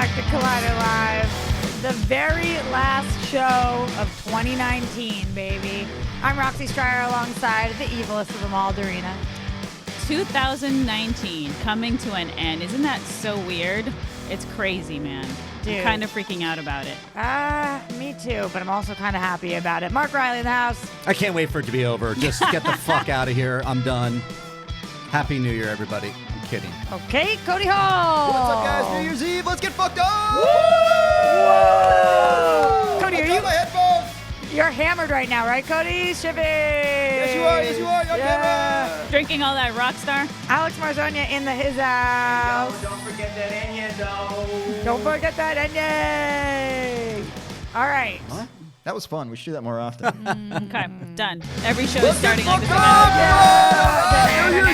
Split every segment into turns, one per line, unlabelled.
back to Collider Live, the very last show of 2019, baby. I'm Roxy Stryer alongside the evilest of them all, Dorina.
2019 coming to an end. Isn't that so weird? It's crazy, man.
Dude.
I'm kind of freaking out about it.
Me too, but I'm also kind of happy about it. Mark Riley in the house.
I can't wait for it to be over. Just get the fuck out of here. I'm done. Happy New Year, everybody. I'm kidding.
Okay, Cody Hall.
What's up, guys? New Year's Eve. Let's get fucked up.
Whoa! Cody, are you?
My headphones.
You're hammered right now, right, Cody? Shipping.
Yes, you are. Yes, you are.
Yeah.
Drinking all that Rockstar.
Alex Marzonia in his house.
Don't forget that Enya, though.
Don't forget that Enya. All right.
What? That was fun. We should do that more often.
Okay, done. Every show is starting like this.
New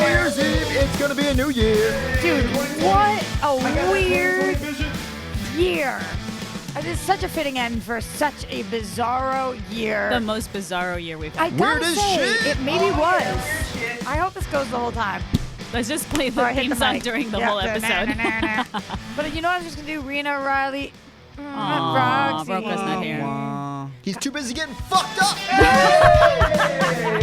Year's Eve. It's going to be a new year.
Dude, what a weird year. It is such a fitting end for such a bizarro year.
The most bizarro year we've had.
I gotta
Weird as
say,
shit.
it maybe was. I hope this goes the whole time.
Let's just play the
Or I hit
theme
the
song
mic.
during the
Yeah,
whole episode.
But you know what I was just going to do? Rena Riley.
Aw,
Roxy.
Broca's not here.
He's too busy getting fucked up.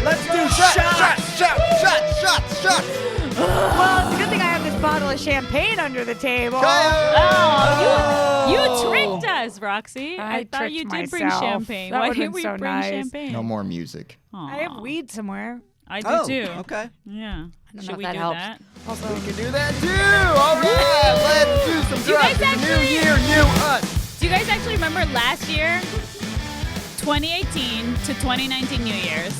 Let's do shots.
Shots.
Well, it's a good thing I have this bottle of champagne under the table.
Oh, you tricked us, Roxy.
I
thought
tricked
you did bring
myself.
champagne.
That
Why
would've
didn't
been
we
so
bring
nice.
champagne?
No more music.
Aw.
I have weed somewhere.
I do too.
Okay.
Yeah.
know
Should
if
we
that
do
helps.
that?
Also,
We can do that too. All right, let's do some
You guys
drugs. It's a new
actually-
year, new us.
Do you guys actually remember last year, 2018 to 2019 New Year's,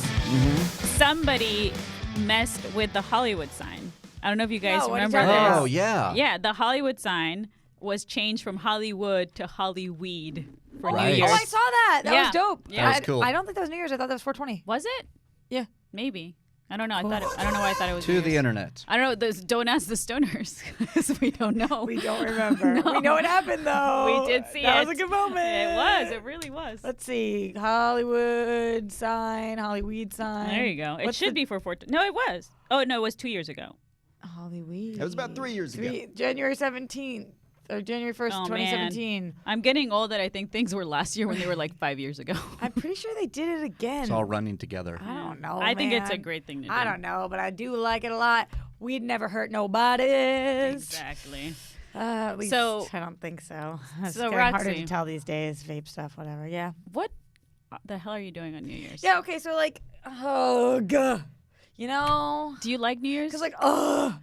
somebody messed with the Hollywood sign? I don't know if you guys
No, what are you
remember
talking
this.
about?
Oh, yeah.
Yeah, the Hollywood sign was changed from Hollywood to Hollyweed for
Right.
New Year's.
oh, I saw that. That
Yeah.
was dope.
Yeah. That
was cool.
I don't think that was New Year's. I thought that was 420.
Was it?
Yeah.
Maybe. I don't know. I don't know why I thought it was
To
New
the
Year's.
internet.
I don't know. Don't ask the stoners because we don't know.
We don't remember.
No.
We know what happened, though.
We did see
that
it.
was a good moment.
It was. It really was.
Let's see. Hollywood sign, Hollyweed sign.
There you go. It
What's
should
the-
be for 14. No, it was. Oh, no, it was 2 years ago.
Hollyweed.
That was about 3 years ago.
January 17th. Or January 1st,
Oh,
2017.
I'm getting old that I think things were last year when they were like 5 years ago.
I'm pretty sure they did it again.
It's all running together.
I don't know.
I think it's a
man.
great thing to do.
I don't know, but I do like it a lot. We'd never hurt nobodies.
Exactly.
At least
So-
I don't think so. It's
So,
getting harder
Roxy.
to tell these days. Vape stuff, whatever. Yeah.
What the hell are you doing on New Year's?
Yeah. Okay. So like, ugh. You know,
Do you like New Year's?
because like, ugh.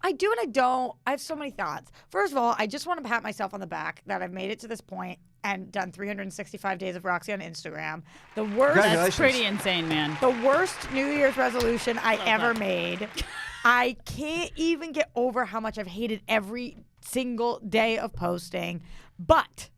I do and I don't. I have so many thoughts. First of all, I just want to pat myself on the back that I've made it to this point and done 365 days of Roxy on Instagram. The worst.
That's
Congratulations.
pretty insane, man.
The worst New Year's resolution I ever made. I can't even get over how much I've hated every single day of posting. But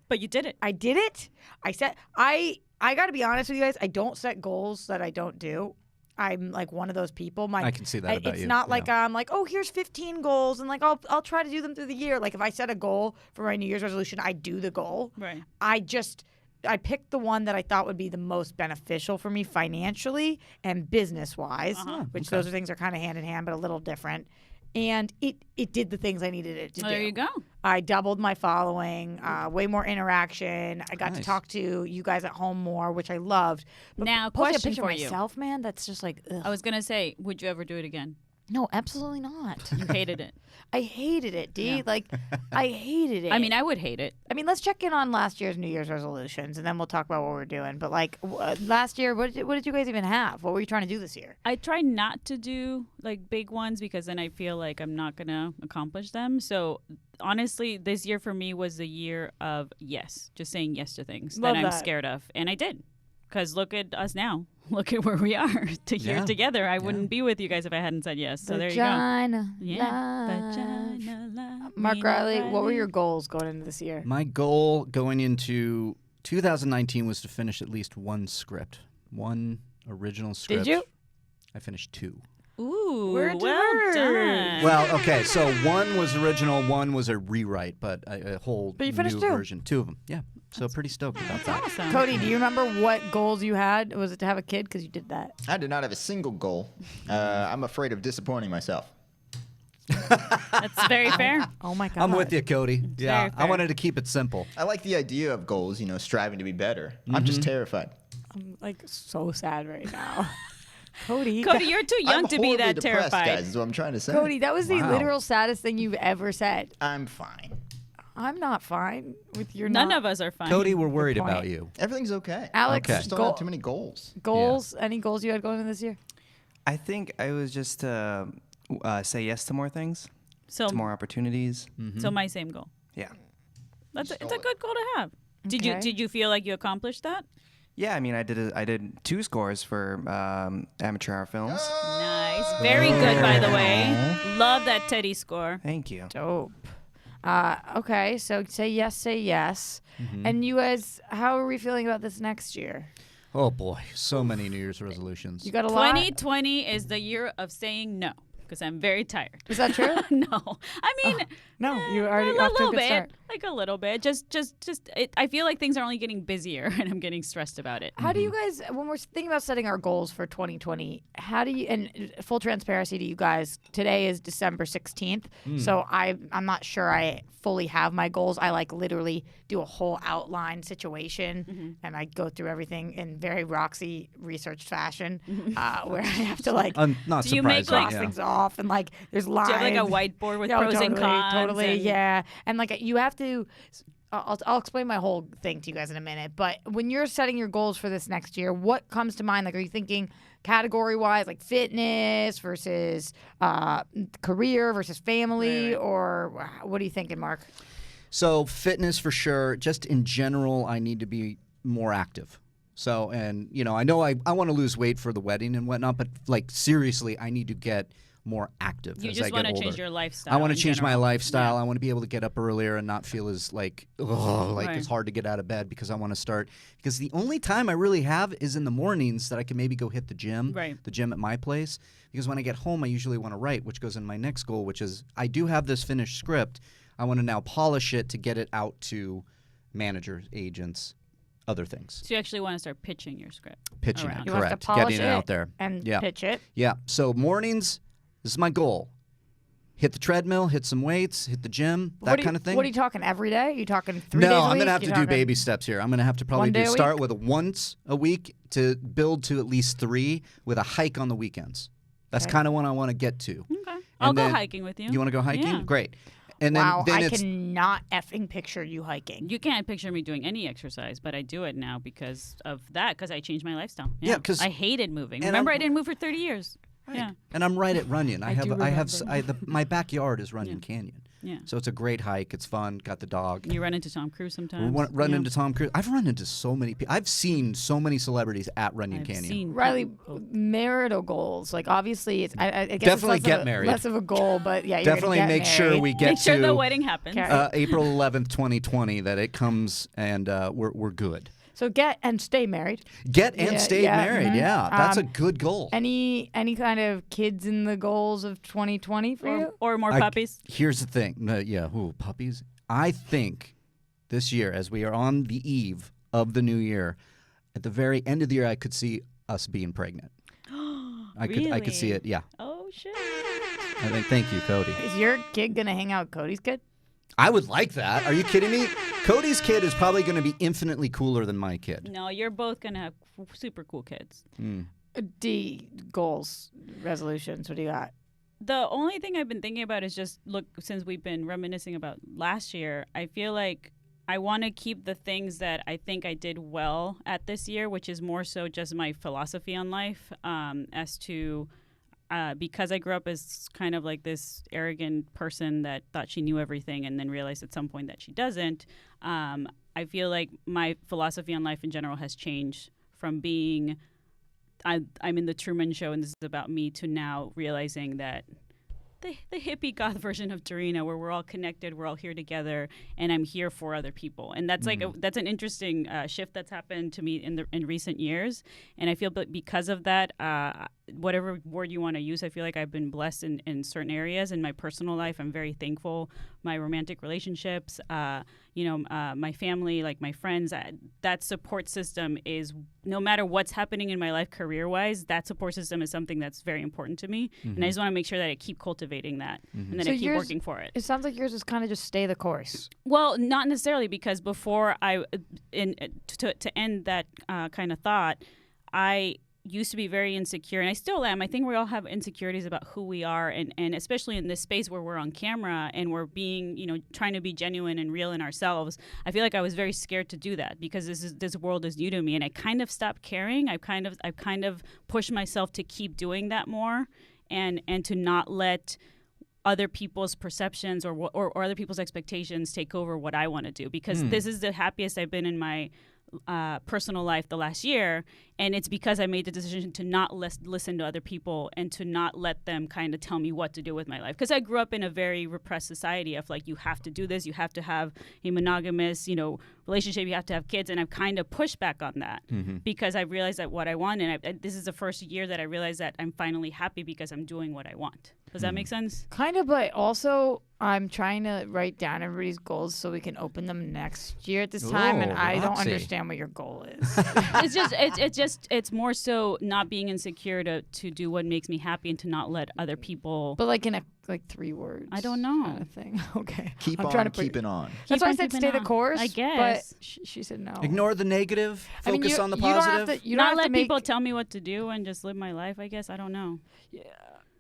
But you did it.
I did it. I got to be honest with you guys. I don't set goals that I don't do. I'm like one of those people.
I can see that about
it's
you,
not
yeah.
like I'm like, oh, here's 15 goals, and like I'll try to do them through the year. Like if I set a goal for my New Year's resolution, I do the goal.
Right.
I picked the one that I thought would be the most beneficial for me financially and business wise, which those are things that are kind of hand in hand, but a little different. And it did the things I needed it to do.
There you go.
I doubled my following, way more interaction. I got to
Nice.
talk to you guys at home more, which I loved. But
Now,
posting
question
a picture
for
of
you.
myself, man, that's just like, ugh.
I was going to say, would you ever do it again?
No, absolutely not.
You hated it.
I hated it, D.
Yeah.
Like, I hated it.
I mean, I would hate it.
I mean, let's check in on last year's New Year's resolutions, and then we'll talk about what we're doing. But like last year, what did you guys even have? What were you trying to do this year?
I try not to do like big ones because then I feel like I'm not going to accomplish them. So honestly, this year for me was the year of yes, just saying yes to things
Love
that I'm
that.
scared of. And I did. Because look at us now. Look at where we are here
Yeah.
together. I wouldn't be with you guys if I hadn't said yes. So there you go.
Vagina
Yeah.
life.
Vagina life,
Mark
Nina
Riley, what were
Riley.
your goals going into this year?
My goal going into 2019 was to finish at least one script, one original script.
Did you?
I finished 2.
Ooh,
Word to
well
word.
done.
Well, okay, so one was original, one was a rewrite, but a whole
But you finished
new
2.
version. 2 of them, yeah. So pretty stoked about that.
Awesome.
Cody, do you remember what goals you had? Was it to have a kid? Because you did that.
I did not have a single goal. I'm afraid of disappointing myself.
That's very fair.
Oh my God.
I'm with you, Cody. Yeah,
very
I
fair.
wanted to keep it simple.
I like the idea of goals, striving to be better. I'm just terrified.
I'm like so sad right now. Cody.
Cody, you're too young
I'm
to be
horribly
that
depressed,
terrified.
guys, is what I'm trying to say.
Cody, that was the
Wow.
literal saddest thing you've ever said.
I'm fine.
I'm not fine with your
None of us are fine.
Cody, we're worried
point.
about you.
Everything's okay.
Alex,
I just don't have too many goals.
goals. Any goals you had going into this year?
I think I was just say yes to more things,
So,
to more opportunities.
so my same goal.
Yeah.
It's a
stole it.
good goal to have. Did
Okay.
you feel like you accomplished that?
Yeah, I mean, I did 2 scores for amateur hour films.
Nice. Very good, by the way. Love that Teddy score.
Thank you.
Dope. Okay, so say yes. And you guys, how are we feeling about this next year?
Oh boy, so many New Year's resolutions.
You got a lot?
2020 is the year of saying no because I'm very tired.
Is that true?
No. I mean,
No, you already
a
off to a
little
good
bit.
start.
Like a little bit. I feel like things are only getting busier and I'm getting stressed about it.
How do you guys, when we're thinking about setting our goals for 2020, how do you, and full transparency to you guys, today is December 16th, so I'm not sure I fully have my goals. I like literally do a whole outline situation and I go through everything in very Roxy researched fashion where I have to like
Not
Do you make,
surprising.
like,
cross
yeah.
things off and like there's lines.
Do you have like a whiteboard with
Yeah,
pros
totally,
and cons?
Totally,
and-
yeah. And like you have to. I'll explain my whole thing to you guys in a minute. But when you're setting your goals for this next year, what comes to mind? Like, are you thinking category wise, like fitness versus career versus family, or what are you thinking, Mark?
So fitness for sure. Just in general, I need to be more active. So, and I know I want to lose weight for the wedding and whatnot, but like seriously, I need to get more active
You
as
just
I get
want to
older.
change your lifestyle.
I want to
in
change my
general.
lifestyle.
Yeah.
I want to be able to get up earlier and not feel as like
Right.
it's hard to get out of bed because I want to start. Because the only time I really have is in the mornings that I can maybe go hit the gym,
Right.
the gym at my place. Because when I get home, I usually want to write, which goes in my next goal, which is I do have this finished script. I want to now polish it to get it out to managers, agents, other things.
So you actually want to start pitching your script.
Pitching
around.
it,
You have to
correct.
polish
Getting it out there.
and
Yeah.
pitch it.
Yeah. So mornings, this is my goal. Hit the treadmill, hit some weights, hit the gym, that kind of thing.
What are you talking every day? You talking 3 days
No,
a
I'm
week?
going to have
You
to do
talking-
baby steps here. I'm going to have to probably
One day a
start
week?
with a once a week to build to at least 3 with a hike on the weekends. That's
Okay.
kind of what I want to get to.
Okay. I'll go
then-
hiking with you.
You want to go hiking?
Yeah.
Great. And then,
Wow,
then
I
it's
cannot effing picture you hiking.
You can't picture me doing any exercise, but I do it now because of that, because I changed my lifestyle.
Yeah, 'cause-
I hated moving.
and
Remember,
I'm-
I didn't move for 30 years. Yeah.
and I'm right at Runyon. I
do remember.
my backyard is Runyon Canyon.
Yeah.
So it's a great hike. It's fun. Got the dog.
You run into Tom Cruise sometimes.
Run
Yeah.
into Tom Cruise. I've run into so many people. I've seen so many celebrities at Runyon
I've
Canyon.
seen
Riley,
people-
marital goals. Like obviously, it's I guess
Definitely
it's
get married.
Less of a goal, but yeah, you're
Definitely
gonna get
make sure
married.
we get
Make sure
to
the wedding happens.
Okay.
April 11th, 2020, that it comes and we're good.
So get and stay married.
Get and
Yeah,
stay
yeah,
married.
mhm.
Yeah, that's a
Um,
good goal.
Any kind of kids in the goals of 2020 for you?
Or more
I-
puppies.
Here's the thing. Puppies. I think this year, as we are on the eve of the new year, at the very end of the year, I could see us being pregnant. I could see
Really?
it. Yeah.
Oh, shit.
I think. Thank you, Cody.
Is your kid gonna hang out with Cody's kid?
I would like that. Are you kidding me? Cody's kid is probably going to be infinitely cooler than my kid.
No, you're both going to have super cool kids.
D goals, resolutions. What do you got?
The only thing I've been thinking about is just look, since we've been reminiscing about last year, I feel like I want to keep the things that I think I did well at this year, which is more so just my philosophy on life, as to because I grew up as kind of like this arrogant person that thought she knew everything and then realized at some point that she doesn't. I feel like my philosophy on life in general has changed from being I'm in the Truman Show and this is about me to now realizing that the hippie goth version of Dorina, where we're all connected, we're all here together, and I'm here for other people. And that's that's an interesting shift that's happened to me in recent years. And I feel because of that, whatever word you want to use. I feel like I've been blessed in certain areas. In my personal life, I'm very thankful. My romantic relationships, my family, like my friends, that support system is, no matter what's happening in my life career-wise, that support system is something that's very important to me. And I just want to make sure that I keep cultivating that and that I keep working for it.
It sounds like yours is kind of just stay the course.
Well, not necessarily, because before to end that kind of thought, I used to be very insecure, and I still am. I think we all have insecurities about who we are, and especially in this space where we're on camera and we're being, trying to be genuine and real in ourselves. I feel like I was very scared to do that because this world is new to me, and I kind of stopped caring. I've kind of pushed myself to keep doing that more, and to not let other people's perceptions or other people's expectations take over what I want to do, because this is the happiest I've been in my personal life the last year, and it's because I made the decision to not listen to other people and to not let them kind of tell me what to do with my life, because I grew up in a very repressed society of like, you have to do this, you have to have a monogamous relationship, you have to have kids, and I've kind of pushed back on that because I realized that what I want, and this is the first year that I realized that I'm finally happy because I'm doing what I want. Does that make sense?
Kind of, but also I'm trying to write down everybody's goals so we can open them next year at this time, and I don't understand what your goal is.
It's more so not being insecure to do what makes me happy and to not let other people.
But like in 3 words.
I don't know.
Kind of thing. Okay.
Keep
I'm
on
trying to
keeping on.
That's why I said stay the course.
I guess.
But she said no.
Ignore the negative. Focus on the
you don't have
positive.
to, you don't
not
have
let
to make,
people tell me what to do and just live my life. I guess I don't know.
Yeah.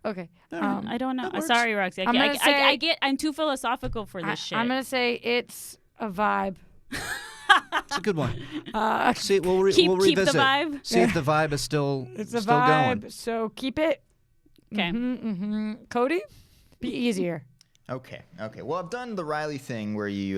Okay.
I don't know.
that works.
Sorry, Roxy. I'm too philosophical for this shit.
I'm gonna say it's a vibe.
It's a good one.
See,
we'll
keep
revisit.
the vibe.
See if the vibe is still
it's a
still
vibe.
going.
So keep it.
Okay.
Cody, be easier.
Okay. Well, I've done the Riley thing where you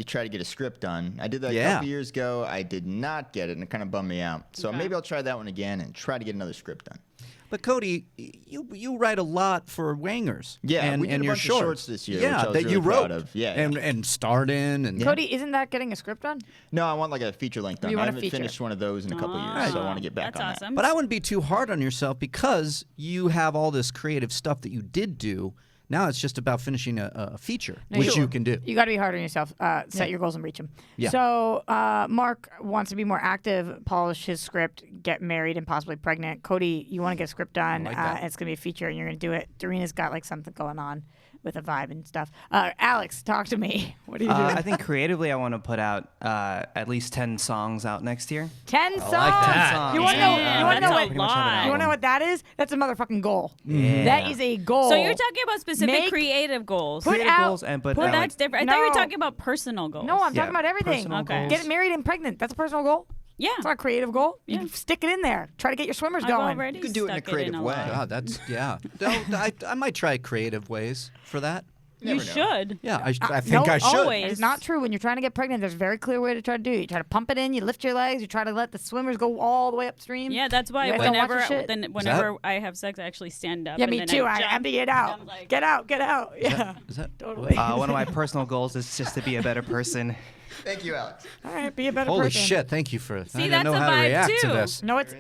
try to get a script done. I did that a
Yeah.
couple years ago. I did not get it, and it kind of bummed me out. So maybe I'll try that one again and try to get another script done.
But Cody, you write a lot for Wangers.
Yeah,
and,
we did
and
a
your
bunch of
shorts.
shorts this year,
Yeah,
which I was
that
really
you wrote.
proud of. Yeah,
and starred in. And
Cody, isn't that getting a script done?
No, I want like a feature length done.
You
I
want a
haven't
feature.
finished one of those in a couple years, so I want to get back
That's
on
awesome.
But I wouldn't be too hard on yourself because you have all this creative stuff that you did do. Now it's just about finishing a feature, which you can do.
You got to be hard on yourself. Set your goals and reach them.
Yeah.
So Mark wants to be more active, polish his script, get married, and possibly pregnant. Cody, you want to get a script done.
I like that.
And it's going to be a feature, and you're going to do it. Darina's got like something going on with a vibe and stuff. Alex, talk to me. What are you doing?
I think creatively, I want to put out at least 10 songs out next year.
10 songs.
that.
You want to know?
Damn,
You want to know
that's
what?
a
Pretty much have an
lot.
You want to know
album.
what that is? That's a motherfucking goal.
Yeah.
That is a goal.
So you're talking about specific
Make-
creative goals.
Put
Creative
out-
goals, but
put-
Well, that's different. I thought you were
No.
talking about personal goals.
No, I'm
Yeah,
talking about everything.
personal
Okay.
goals.
Get married and pregnant. That's a personal goal.
Yeah.
It's not a creative goal.
Yeah.
You stick it in there. Try to get your swimmers
I've
going.
already
You could do it in a
stuck
creative
a
way.
lot.
God, that's I might try creative ways for that.
You
Never know.
should.
Yeah, I think
no,
I should.
always.
It's not true. When you're trying to get pregnant, there's a very clear way to try to do it. You try to pump it in, you lift your legs, you try to let the swimmers go all the way upstream.
Yeah, that's why
You guys don't watch your shit?
whenever I have sex, I actually stand up.
Yeah,
and
me
then
too. I
jump.
empty it out.
I'm like-
Get out. Yeah.
Is that
Totally.
One of my personal goals is just to be a better person.
Thank you, Alex.
All right, be a better
Holy
person.
shit! Thank you for. I didn't
that's
know
a
how to
vibe,
react to
too.
this.
No, it's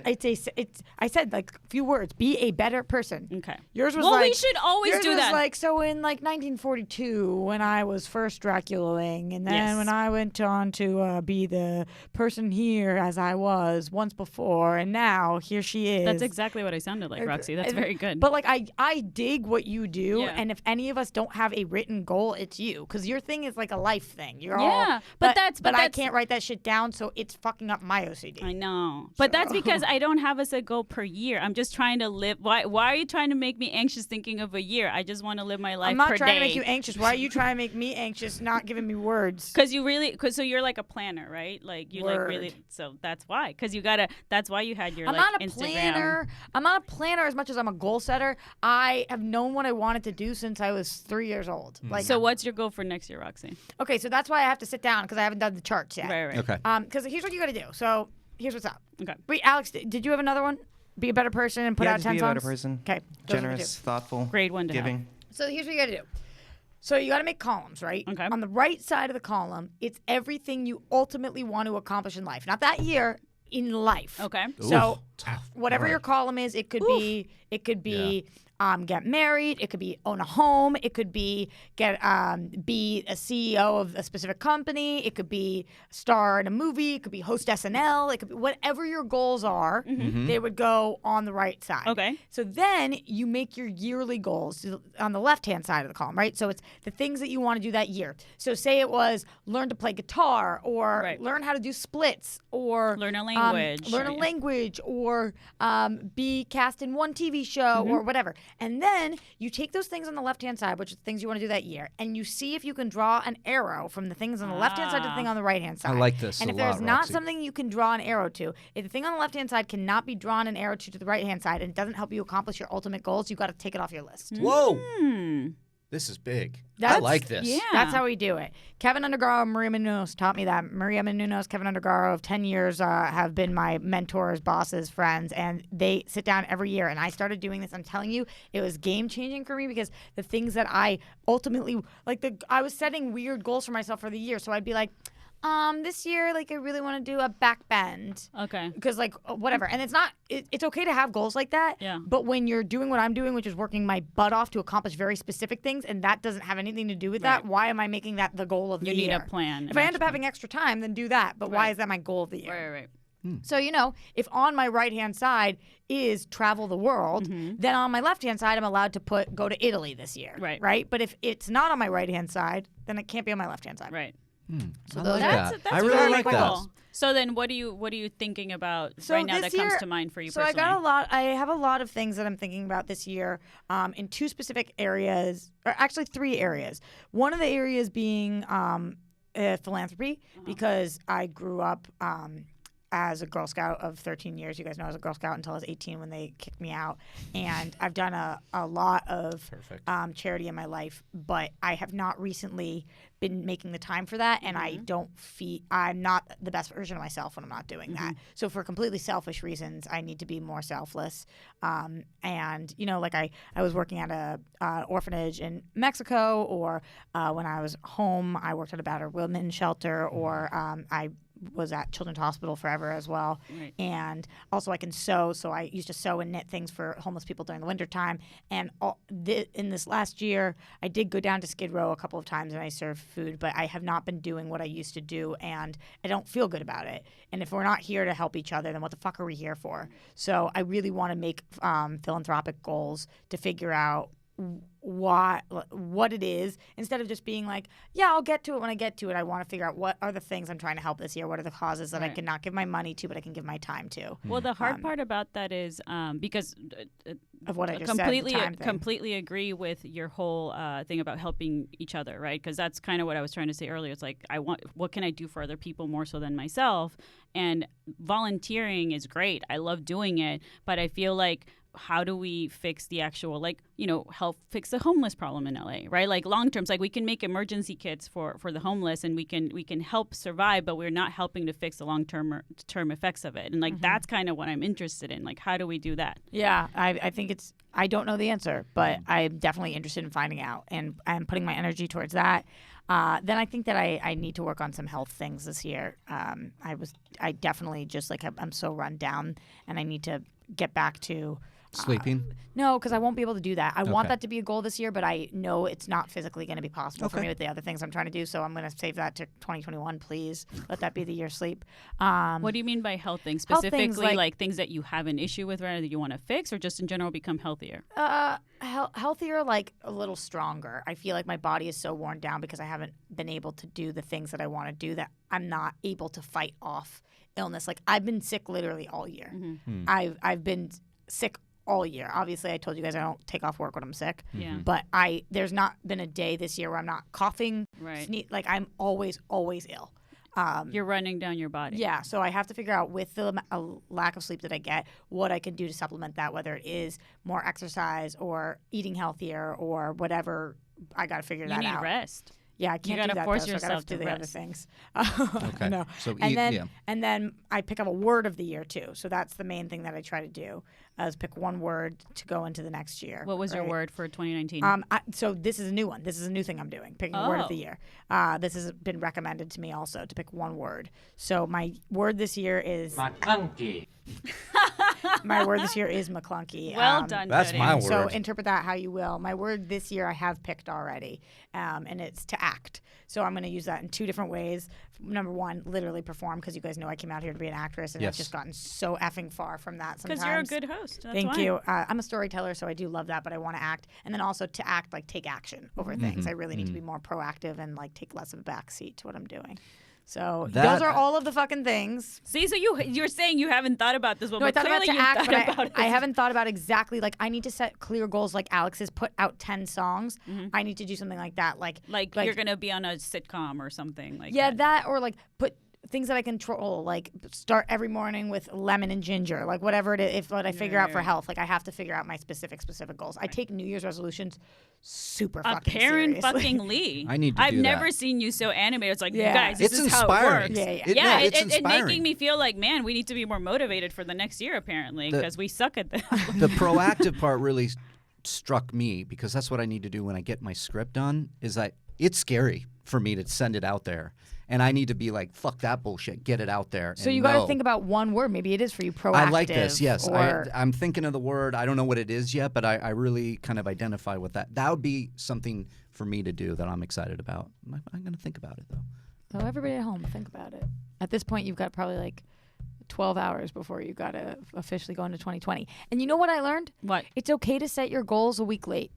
I said like a few words. Be a better person.
Okay.
Yours was
Well,
like
we should always
yours
do
was
that.
like so in like 1942 when I was first Draculaing, and then
Yes.
when I went on to be the person here as I was once before, and now here she is.
That's exactly what I sounded like, Roxy. That's very good.
But like I dig what you do,
Yeah.
and if any of us don't have a written goal, it's you, because your thing is like a life thing. You're all,
Yeah, but
but I
that's-
can't write that shit down, so it's fucking up my OCD.
I know. But that's because I don't have a goal per year. I'm just trying to live. Why are you trying to make me anxious thinking of a year? I just want to live my life
I'm not
per
trying
day.
to make you anxious. Why are you trying to make me anxious? Not giving me words.
Because so you're like a planner, right? Like you like
Word.
really. So that's why. Because that's why you had your
I'm
like
not a
Instagram.
planner. I'm not a planner as much as I'm a goal setter. I have known what I wanted to do since I was 3 years old. Like,
So what's your goal for next year, Roxy?
okay, so that's why I have to sit down because I haven't done the charts yet.
Right.
Okay.
Because here's what you got to do. So here's what's up.
Okay.
Wait, Alex, did you have another one? Be a better person and put
Yeah,
out
just
10
be a
songs?
better person.
Okay. those are the
Generous, thoughtful,
Grade one to have.
giving.
So here's what you got to do. So you got to make columns, right?
Okay.
On the right side of the column, it's everything you ultimately want to accomplish in life. Not that year. in life.
Okay.
So
tough.
whatever
All
your
right.
column is, it could be get married, it could be own a home, it could be be a CEO of a specific company, it could be star in a movie, it could be host SNL, it could be whatever your goals are, they would go on the right side.
Okay.
So then you make your yearly goals on the left-hand side of the column, right? So it's the things that you want to do that year. So say it was learn to play guitar or learn how to do splits or
Learn a language.
learn a language or be cast in one TV show or whatever. And then you take those things on the left-hand side, which are the things you want to do that year, and you see if you can draw an arrow from the things on the left-hand side to the thing on the right-hand side.
I like this
And
a
if there's
lot,
not
Roxy.
something you can draw an arrow to, if the thing on the left-hand side cannot be drawn an arrow to the right-hand side and it doesn't help you accomplish your ultimate goals, you got to take it off your list.
Whoa.
Hmm.
This is big. I
That's-
like this.
Yeah.
That's how we do it. Kevin Undergaro and Maria Menounos taught me that. Maria Menounos, Kevin Undergaro of 10 years have been my mentors, bosses, friends, and they sit down every year. And I started doing this. I'm telling you, it was game changing for me because the things that I ultimately, I was setting weird goals for myself for the year. So I'd be like, this year, I really want to do a back bend.
Okay.
Because whatever, and it's okay to have goals like that.
Yeah.
But when you're doing what I'm doing, which is working my butt off to accomplish very specific things, and that doesn't have anything to do with that, why am I making that the goal of the
You
year?
need a plan.
If I end up having extra time, then do that. But why is that my goal of the year?
Right.
So if on my right hand side is travel the world, then on my left hand side I'm allowed to go to Italy this year.
Right.
But if it's not on my right hand side, then it can't be on my left hand side.
Right.
So
I
those
like
are
that.
That's
I really
very
like
cool.
that.
So then, what are you thinking about right now that
this
comes
year-
to mind for you
So
personally?
I have a lot of things that I'm thinking about this year in two specific areas, or actually 3 areas. One of the areas being philanthropy, because I grew up as a Girl Scout of 13 years. You guys know I was a Girl Scout until I was 18 when they kicked me out. And I've done a lot of charity in my life, but I have not recently been making the time for that. And I'm not the best version of myself when I'm not doing that. So for completely selfish reasons, I need to be more selfless. And, I was working at a orphanage in Mexico, or when I was home, I worked at a battered women's shelter, or I was at Children's Hospital forever as well.
Right.
And also I can sew, so I used to sew and knit things for homeless people during the wintertime. And in this last year, I did go down to Skid Row a couple of times and I served food, but I have not been doing what I used to do, and I don't feel good about it. And if we're not here to help each other, then what the fuck are we here for? So I really want to make philanthropic goals to figure out what it is, instead of just being like, yeah, I'll get to it when I get to it. I want to figure out what are the things I'm trying to help this year. What are the causes that I cannot give my money to, but I can give my time to?
Well, the hard part about that is because
Of what I just
completely
said, the time thing.
completely agree with your whole thing about helping each other, right? Because that's kind of what I was trying to say earlier. It's like what can I do for other people more so than myself? And volunteering is great. I love doing it, but I feel like, how do we fix the actual, help fix the homeless problem in LA, right? Like long terms, we can make emergency kits for the homeless, and we can help survive, but we're not helping to fix the long term effects of it. And that's kind of what I'm interested in. How do we do that?
Yeah, I think I don't know the answer, but I'm definitely interested in finding out, and I'm putting my energy towards that. Then I think that I need to work on some health things this year. I definitely just I'm so run down, and I need to get back to
Sleeping?
No, because I won't be able to do that. I want
Okay.
that to be a goal this year, but I know it's not physically going to be possible for
Okay.
me with the other things I'm trying to do. So I'm going to save that to 2021, please. Let that be the year of sleep.
What do you mean by health things?
Health
Specifically,
things
like things that you have an issue with, right, that you want to fix, or just in general become healthier?
Healthier, a little stronger. I feel like my body is so worn down because I haven't been able to do the things that I want to do, that I'm not able to fight off illness. I've been sick literally all year. I've been sick all year. Obviously, I told you guys I don't take off work when I'm sick.
Yeah.
But there's not been a day this year where I'm not coughing.
Right.
I'm always ill.
You're running down your body.
Yeah, so I have to figure out, with the lack of sleep that I get, what I can do to supplement that, whether it is more exercise or eating healthier or whatever. I got to figure that out.
You need rest.
Yeah, I can't
gotta
do that.
force
though, so I gotta
yourself
do
to
the other
rest.
things.
Okay.
No.
So
And then I pick up a word of the year too. So that's the main thing that I try to do, is pick one word to go into the next year.
What was your
right?
word for 2019?
So this is a new one. This is a new thing I'm doing, picking a word of the
Oh.
year. This has been recommended to me also to pick one word. So my word this year is
McClunky.
my word this year is McClunky.
Well done,
that's
Cody.
my word.
So interpret that how you will. My word this year I have picked already, and it's to act. So I'm going to use that in two different ways. Number one, literally perform, because you guys know I came out here to be an actress, and I've
Yes.
just gotten so effing far from that sometimes.
Because you're a good host. That's
Thank
why.
you. I'm a storyteller, so I do love that, but I want to act. And then also to act, like take action over things. I really need to be more proactive and like take less of a backseat to what I'm doing. So those are all of the fucking things.
See, so you're saying you haven't thought about this, but
No, I thought about
clearly
to
you
act,
thought
but
about it.
I haven't thought about exactly, like I need to set clear goals like Alex has put out 10 songs. I need to do something like that. Like
Like you're gonna be on a sitcom or something like
yeah,
that.
that or like put things that I control, like start every morning with lemon and ginger, like whatever it is. If what I figure out for health, like I have to figure out my specific goals. I take New Year's resolutions super fucking
Apparent
seriously.
fucking Lee.
I need to
I've
do
never
that.
seen you so animated. It's like,
Yeah.
you guys, this
It's
is how it
inspiring.
works.
Yeah.
It's
It
inspiring.
making me feel like, man, we need to be more motivated for the next year, apparently, because we suck at this.
The proactive part really struck me, because that's what I need to do when I get my script done. Is it's scary for me to send it out there, and I need to be like, fuck that bullshit, get it out there.
So
and
you got to
know.
think about one word. Maybe it is for you proactive.
I like this. Yes,
Or,
I'm thinking of the word. I don't know what it is yet, but I really kind of identify with that. That would be something for me to do that I'm excited about. I'm going to think about it though.
so everybody at home, think about it. At this point, you've got probably like 12 hours before you got to officially go into 2020. And you know what I learned?
What?
It's okay to set your goals a week late.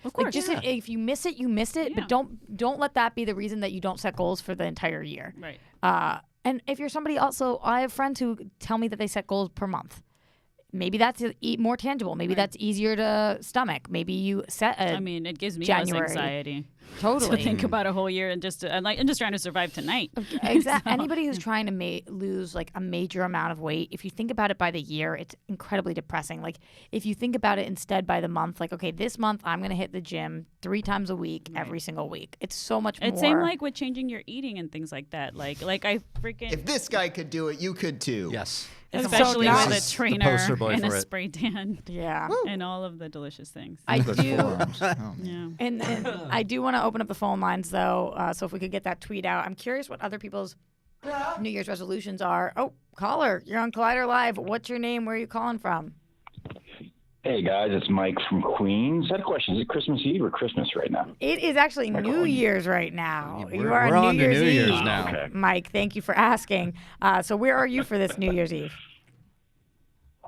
Of
Like
course.
just if you miss it, you missed it.
Yeah.
But don't let that be the reason that you don't set goals for the entire year.
Right.
And if you're somebody also, I have friends who tell me that they set goals per month. Maybe that's more tangible. Maybe that's easier to stomach. Maybe you set a
I mean, it gives me
January.
less anxiety
totally.
to think about a whole year and I'm just trying to survive tonight.
Exactly. Anybody who's trying to lose like a major amount of weight, if you think about it by the year, it's incredibly depressing. Like if you think about it instead by the month, like okay, this month I'm gonna hit the gym 3 times a week, every single week. It's so much more.
It's same like with changing your eating and things like that. Like I freaking
If this guy could do it, you could too.
Yes.
especially
so
with
nice.
a
The
trainer
poster boy
and
for
a
it.
spray tan
yeah.
and all of the delicious things.
I
Those
do.
forearms. Oh, man.
Yeah.
And I do want to open up the phone lines, though. So if we could get that tweet out. I'm curious what other people's New Year's resolutions are. Oh, caller, you're on Collider Live. What's your name? Where are you calling from?
Hey guys, it's Mike from Queens. I had a question. Is it Christmas Eve or Christmas right now?
It is actually New Year's right now.
We're-
You are
we're
on
on
New
to
Year's
New Year's
Eve.
now.
Okay.
Mike, thank you for asking. So where are you for this New Year's Eve?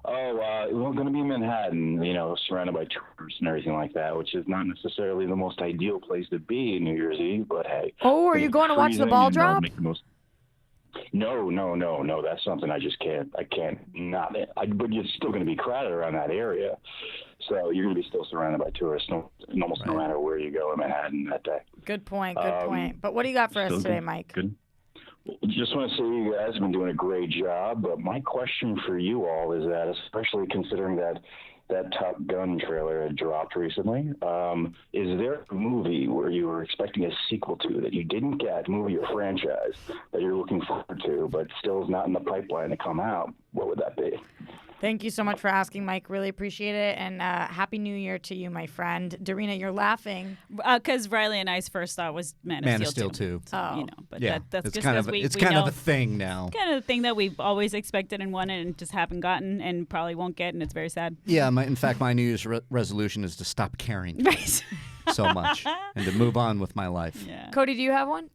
We're going to be in Manhattan, surrounded by tourists and everything like that, which is not necessarily the most ideal place to be New Year's Eve, but hey.
Oh, are you going to watch the
freezing
ball
and I'll
drop?
make the most- No. That's something I just can't. I can't not. But you're still going to be crowded around that area, so you're going to be still surrounded by tourists, almost no matter where you go in Manhattan that day.
Good point. Good point. But what do you got for us
Still
today,
good.
Mike?
Good. Just want to say you guys have been doing a great job, but my question for you all is that, especially considering that Top Gun trailer had dropped recently, is there a movie where you were expecting a sequel to that you didn't get, movie or franchise, that you're looking forward to, but still is not in the pipeline to come out? What would that be?
Thank you so much for asking, Mike. Really appreciate it. And Happy New Year to you, my friend. Darina, you're laughing.
Because Riley and I's first thought was Man of Steel 2. So,
Oh.
but
Yeah,
that's
it's
just
kind
as
of
we
it's
we
kind
know,
of a thing now.
kind of the thing that we've always expected and wanted and just haven't gotten and probably won't get, and it's very sad.
Yeah, in fact, my New Year's resolution is to stop caring
Right.
so much and to move on with my life.
Yeah.
Cody, do you have one?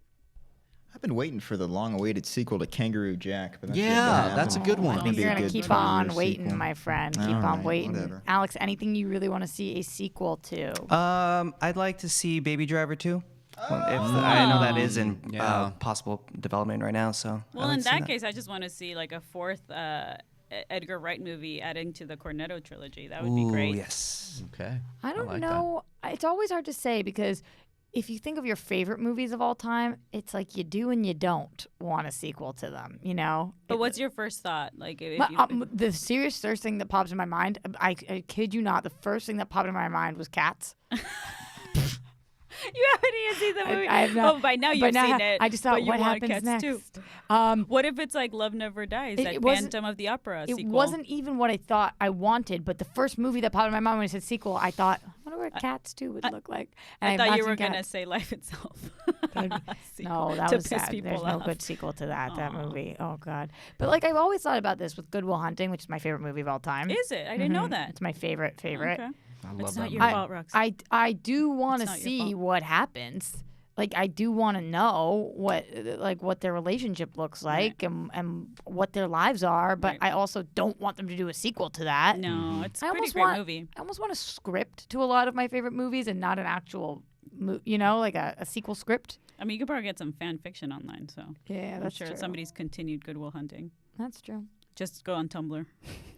I've been waiting for the long-awaited sequel to Kangaroo Jack. But that's
Yeah, that's a good one.
I think you're going to keep on waiting, my friend. Keep on
right,
waiting.
whatever.
Alex, anything you really want to see a sequel to?
I'd like to see Baby Driver 2. I know that is in
Yeah.
possible development right now. So
Well,
I'd like
in
to see
that case, I just want to see like a fourth Edgar Wright movie adding to the Cornetto trilogy. That would be
Ooh,
great.
yes.
Okay.
I don't
like
know. It's always hard to say because if you think of your favorite movies of all time, it's like you do and you don't want a sequel to them, you know?
But what's your first thought? Like, if you,
The serious first thing that pops in my mind, I kid you not, the first thing that popped in my mind was Cats.
You haven't even seen the movie.
I have not.
Oh, by now
But
you've seen it.
I just thought,
but you
what
want
happens
Cats
next?
too. What if it's like Love Never Dies, that
wasn't-
Phantom of the Opera
It
sequel?
wasn't even what I thought I wanted, but the first movie that popped in my mind when I said sequel, I thought, I wonder what Cats 2 would look like. And
I
have
thought
not
you
seen
were gonna
Cats.
say Life Itself.
No, that
to
was
piss
sad.
people
There's no
off.
good sequel to that movie. Oh God! But like I've always thought about this with Good Will Hunting, which is my favorite movie of all time.
Is it? I didn't know that.
It's my favorite.
Okay.
I love
It's
that
not your
movie.
fault, Rox.
I do want to
not your
see
fault.
what happens. Like I do want to know what their relationship looks like and what their lives are, but
Right.
I also don't want them to do a sequel to that.
No, it's
I
a pretty
almost
great
want
movie.
I almost want a script to a lot of my favorite movies and not an actual like a sequel script.
I mean, you could probably get some fan fiction online, so
Yeah,
I'm
that's
sure
true.
somebody's continued Good Will Hunting.
That's true.
Just go on Tumblr.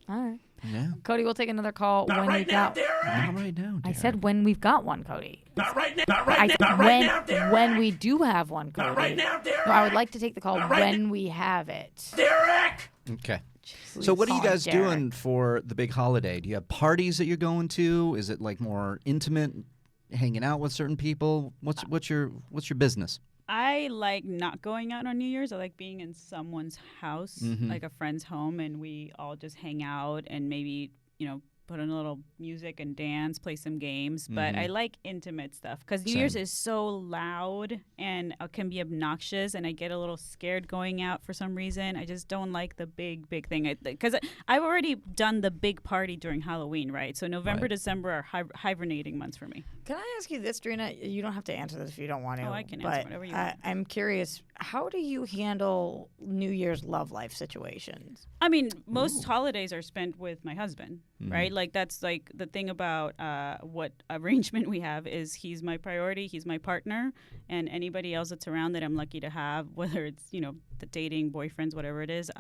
All right.
Yeah.
Cody, we'll take another call when we got.
Not right now.
I
Derek.
said when we've got one, Cody.
Not right now.
When we do have one, Cody.
right now, Derek.
No, I would like to take the call when we have it.
Derek!
Okay. So what are you
Please
guys
call Derek.
doing for the big holiday? Do you have parties that you're going to? Is it like more intimate, hanging out with certain people? What's your business?
I like not going out on New Year's. I like being in someone's house, like a friend's home, and we all just hang out and maybe, put on a little music and dance, play some games. But I like intimate stuff because New Year's is so loud and can be obnoxious, and I get a little scared going out for some reason. I just don't like the big thing because I've already done the big party during Halloween, right? So November, December are hibernating months for me.
Can I ask you this, Drina? You don't have to answer this if you don't want to.
Oh, I can
but
answer whatever you want.
I'm curious, how do you handle New Year's love life situations?
I mean, most holidays are spent with my husband, right? Like that's like the thing about what arrangement we have is he's my priority, he's my partner, and anybody else that's around that I'm lucky to have, whether it's the dating, boyfriends, whatever it is,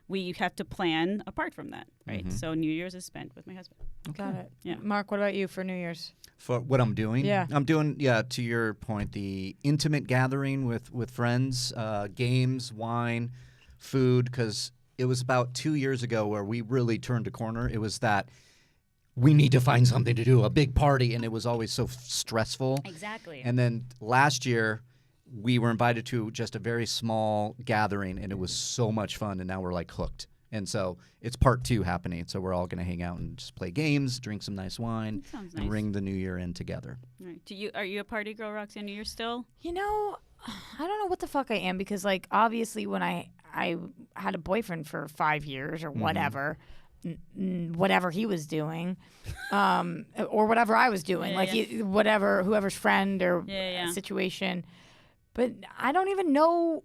we have to plan apart from that, right? So New Year's is spent with my husband.
Got it.
Yeah.
Mark, what about you for New Year's?
For what I'm doing?
Yeah.
I'm doing, to your point, the intimate gathering with friends, games, wine, food, because it was about 2 years ago where we really turned a corner. It was that we need to find something to do, a big party, and it was always so stressful.
Exactly.
And then last year, we were invited to just a very small gathering, and it was so much fun, and now we're like hooked. And so it's part 2 happening. So we're all going to hang out and just play games, drink some nice wine,
sounds
and
nice.
ring the new year in together.
Right. Are you a party girl, Roxanne? New Year's still?
I don't know what the fuck I am because, like, obviously when I had a boyfriend for 5 years or whatever, whatever he was doing, or whatever I was doing, whoever's friend or situation. But I don't even know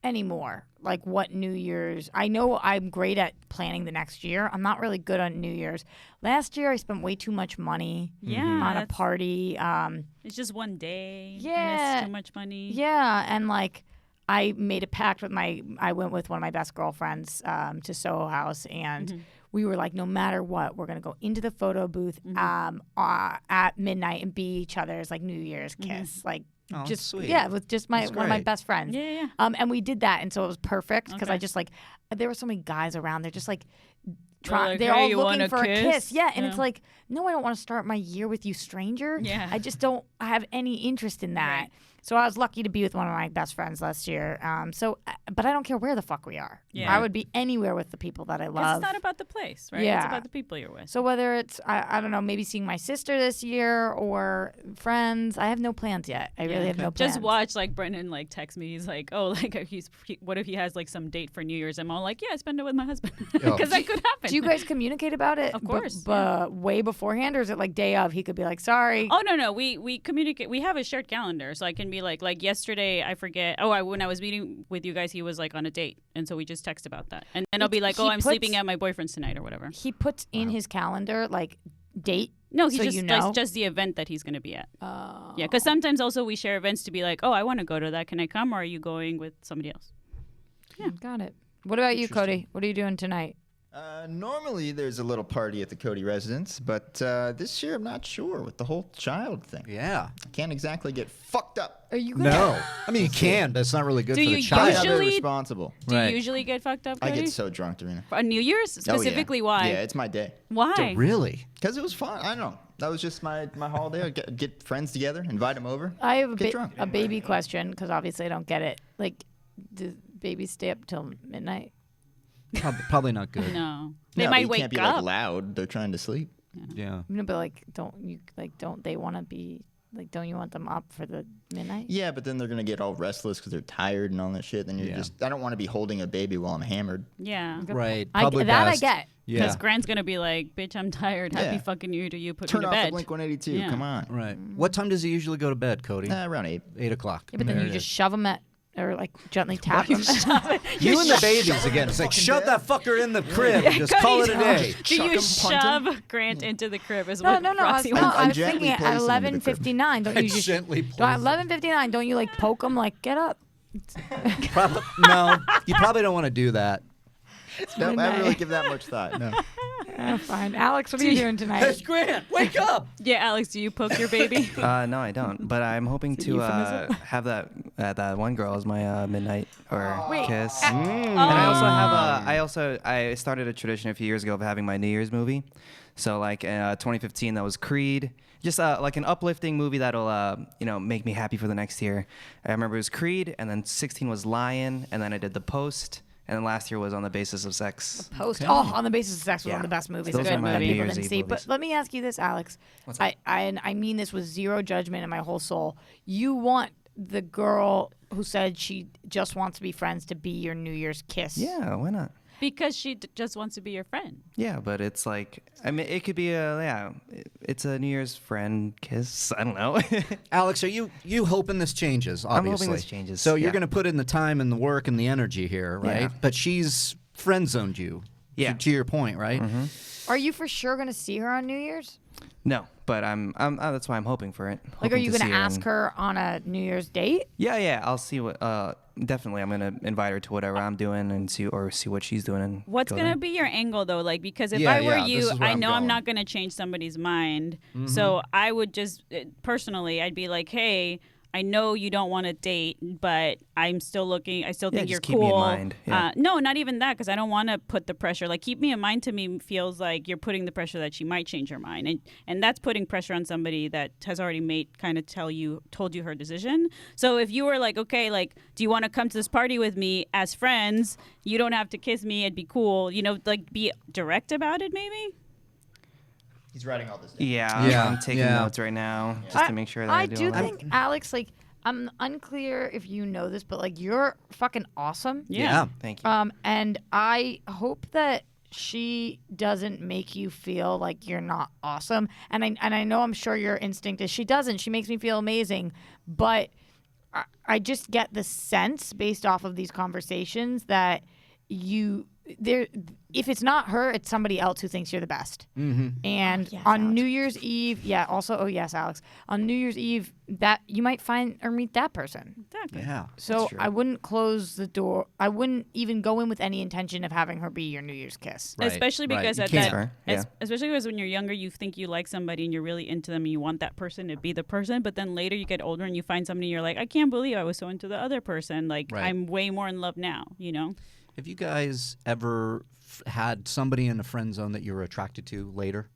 anymore, like what New Year's. I know I'm great at planning the next year. I'm not really good on New Year's. Last year I spent way too much money on a party.
It's just one day.
Yeah.
And it's too much money.
Yeah, and like I made a pact with I went with one of my best girlfriends to Soho House, and we were like, no matter what, we're gonna go into the photo booth at midnight and be each other's like New Year's kiss, like.
Oh,
Just
sweet.
with just
That's
one of my
great.
best friends.
Yeah.
And we did that, and so it was perfect because
Okay.
I just like there were so many guys around. They're just like
like,
they're
"Hey,
all
you
looking
want a
for a
kiss?"
kiss. Yeah, and
Yeah.
it's like, no, I don't want to start my year with you, stranger.
Yeah.
I just don't have any interest in that.
Right.
So I was lucky to be with one of my best friends last year. But I don't care where the fuck we are.
Yeah.
I would be anywhere with the people that I
Because
love.
it's not about the place, right? It's
Yeah.
about the people you're with.
So whether it's I don't know, maybe seeing my sister this year or friends, I have no plans yet. I really have no plans.
Just watch like Brendan like text me. He's like, oh, like what if he has like some date for New Year's? I'm all like, yeah, I spend it with my husband because that could happen.
Do you guys communicate about it?
Of course,
But way beforehand, or is it like day of? He could be like, sorry.
Oh no, we communicate. We have a shared calendar, so I can be like yesterday. I forget. When I was meeting with you guys, he was like on a date, and so we just text about that. And then I'll be like,
He
I'm
puts-
sleeping at my boyfriend's tonight or whatever.
He puts in his calendar like date.
No, he
so
just
you know?
just the event that he's going to be at.
Oh.
Yeah, because sometimes also we share events to be like, oh, I want to go to that. Can I come, or are you going with somebody else?
Got it. What about you, Cody? What are you doing tonight?
Normally, there's a little party at the Cody residence, but this year I'm not sure with the whole child thing.
Yeah.
I can't exactly get fucked up.
Are you gonna?
No. I mean, you can, but it's not really good
Do
for the
you
child.
I'm
Usually-
responsible.
Do
Right.
you usually get fucked up,
I
Cody?
get so drunk, Darina.
On New Year's?
Oh, yeah.
Specifically, why?
Yeah, it's my day.
Why?
Really?
Because it was fun. I don't know. That was just my holiday. I'd get friends together, invite them over.
I have
get drunk.
a baby question because obviously I don't get it. Like, do babies stay up till midnight?
Probably not good.
No, they
No,
might
you
wake
can't be
up.
like loud. They're trying to sleep.
Yeah.
No, but like, don't they want to be like? Don't you want them up for the midnight?
Yeah, but then they're gonna get all restless because they're tired and all that shit. Then you're just. I don't want to be holding a baby while I'm hammered.
Yeah.
Right.
I
Probably best.
get.
Yeah.
Because Grant's gonna be like, "Bitch, I'm tired. Happy
Yeah.
fucking New Year to you. Put
Turn
me to
off
bed."
the Blink 182.
Yeah.
Come on.
Right. What time does he usually go to bed, Cody?
Around 8.
8 o'clock.
Yeah, but then
There
you
it
just
is.
shove them or like gently tap them.
You and the babies again. It's like shove that fucker in the crib. and Just call it a day.
Do you
Chuck 'em, punt 'em.
shove Grant into the crib? Is
No,
what
no, no. I was,
Roxy
no,
wants.
I was
gently
thinking
place
at
'em into the crib.
11:59. Don't you just
Gently
at 11:59? Don't you like poke them like get up?
No, you probably don't want to do that.
No, I don't really give that much thought. No.
Fine, Alex. What are you doing tonight?
Grant, wake up.
Yeah, Alex, do you poke your baby?
No, I don't. But I'm hoping
Is it
to
euphemism?
have that one girl as my midnight or
Wait,
kiss.
uh,
And I also have I started a tradition a few years ago of having my New Year's movie. So like 2015, that was Creed. Just like an uplifting movie that'll make me happy for the next year. I remember it was Creed, and then 16 was Lion, and then I did The Post. And then last year was On the Basis of Sex.
Post. Oh, On the Basis of Sex was one of the best movies.
Those
Good
are my
that
New
people
Year's
didn't
Eve
see.
movies.
But let me ask you this, Alex.
What's up?
I mean this with zero judgment in my whole soul. You want the girl who said she just wants to be friends to be your New Year's kiss?
Yeah, why not?
Because she just wants to be your friend.
Yeah, but it's like, I mean, it could be it's a New Year's friend kiss. I don't know.
Alex, are you hoping this changes? Obviously,
I'm hoping this changes,
So you're
yeah.
going to put in the time and the work and the energy here, right?
Yeah.
But she's friend zoned you.
Yeah.
To your point, right?
Are you for sure going to see her on New Year's?
No, but I'm that's why I'm hoping for it.
Like, are
Hoping
you
to
going
see
to
her
ask
and-
her on a New Year's date?
Yeah, I'll see what. Definitely, I'm gonna invite her to whatever I'm doing and see what she's doing. And
What's
go
gonna
there.
be your angle though? Like, because if
Yeah,
I were
yeah, this
you,
is where
I
I'm
know I'm
going.
not gonna change somebody's mind. So I would just personally, I'd be like, hey, I know you don't want to date, but I'm still looking. I still think you're
just keep me in
cool.
mind, yeah.
No, not even that, because I don't want to put the pressure. Like, keep me in mind to me feels like you're putting the pressure that she might change her mind, and that's putting pressure on somebody that has already told you her decision. So if you were like, okay, like, do you want to come to this party with me as friends? You don't have to kiss me. It'd be cool. Like, be direct about it, maybe.
He's writing all this down.
Yeah, I'm taking
yeah.
notes right now just to make sure that I do
do
all that.
think, Alex, like, I'm unclear if you know this, but like, you're fucking awesome.
Yeah.
Thank you.
And I hope that she doesn't make you feel like you're not awesome. And I know, I'm sure your instinct is she doesn't. She makes me feel amazing. But I just get the sense based off of these conversations that if it's not her, it's somebody else who thinks you're the best. And
yes,
on
Alex.
New Year's Eve, yes, Alex. On New Year's Eve, that you might find or meet that person.
Exactly.
Yeah.
So
true.
I wouldn't close the door. I wouldn't even go in with any intention of having her be your New Year's kiss.
Right,
Especially
right.
because
You
at
can't.
that,
Fair, yeah.
especially because when you're younger, you think you like somebody and you're really into them and you want that person to be the person. But then later you get older and you find somebody and you're like, I can't believe I was so into the other person. Like,
Right.
I'm way more in love now, you know?
Have you guys ever had somebody in a friend zone that you were attracted to later?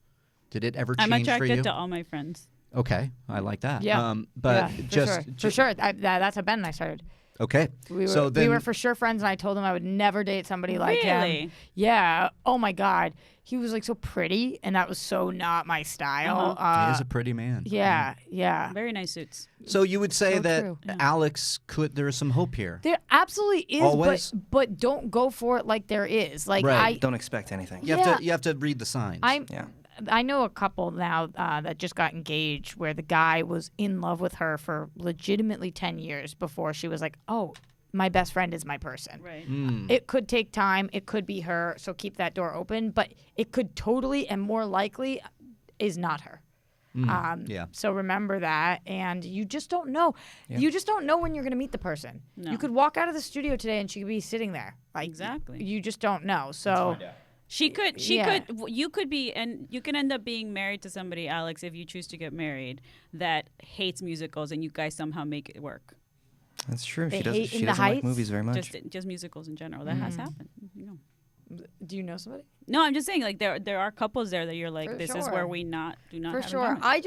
Did it ever change
I'm
for you?
attracted to all my friends.
Okay, I like that.
Yeah.
But
Yeah,
just
for sure. That's how Ben and I started.
Okay.
We
so
were,
then
we were for sure friends, and I told him I would never date somebody like him.
Really?
Yeah. Oh my God. He was like so pretty, and that was so not my style.
he is a pretty man.
Yeah.
Very nice suits.
So you would say
So
that
true.
Alex there is some hope here.
There absolutely is,
Always?
but don't go for it like there is. Like
Right.
Don't expect anything.
You have to read the signs.
Yeah.
I know a couple now that just got engaged where the guy was in love with her for legitimately 10 years before she was like, oh, my best friend is my person.
Right.
It could take time. It could be her. So keep that door open. But it could totally and more likely is not her.
Yeah.
So remember that. And you just don't know.
Yeah.
You just don't know when you're going to meet the person.
No.
You could walk out of the studio today and she could be sitting there. Like,
Exactly.
You just don't know. So
You could be, and you can end up being married to somebody, Alex, if you choose to get married, that hates musicals and you guys somehow make it work.
That's true.
They
She doesn't.
hate In
She
the
doesn't like
Heights?
movies very much.
Just musicals in general. That has happened. You know.
Do you know somebody?
No, I'm just saying, like, there are couples there that you're like,
For
this is
sure.
where we do not
For
have
sure.
in common.